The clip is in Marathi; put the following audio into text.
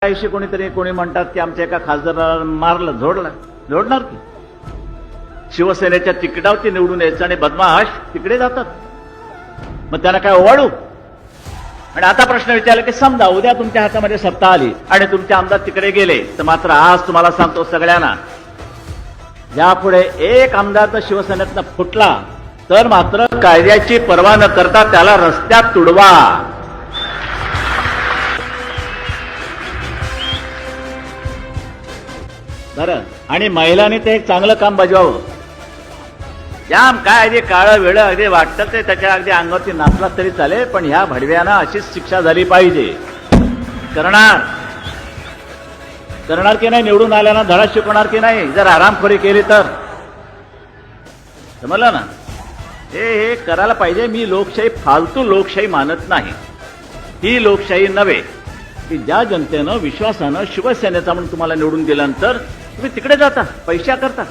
त्याविषयी कोणी म्हणतात की आमच्या एका खासदाराला मारलं, झोडणार की शिवसेनेच्या तिकिटावरती निवडून यायचं आणि बदमाश तिकडे जातात, मग त्यांना काय ओवाळू? आणि आता प्रश्न विचारला की समजा उद्या तुमच्या हातामध्ये सत्ता आली आणि तुमचे आमदार तिकडे गेले, तर मात्र आज तुम्हाला सांगतो सगळ्यांना, यापुढे एक आमदार तर शिवसेनेतनं फुटला तर मात्र कायद्याची पर्वा न करता त्याला रस्त्यात तुडवा. बरं, आणि महिलांनी ते एक चांगलं काम बजवावं. जाम काय अगदी काळं वेळं अगदी वाटतं ते त्याच्या अगदी अंगावरती नाचला तरी चालेल, पण ह्या भडव्यांना अशीच शिक्षा झाली पाहिजे. करणार की नाही? निवडून आल्यानं धडा शिकवणार की नाही? जर आरामखोरी केली तर समजलं ना? हे करायला पाहिजे. मी लोकशाही फालतू लोकशाही मानत नाही. ही लोकशाही नव्हे की ज्या जनतेनं विश्वासानं शिवसेनेचा म्हणून तुम्हाला निवडून दिल्यानंतर तुम्ही तिकडे जाता पैशा करता.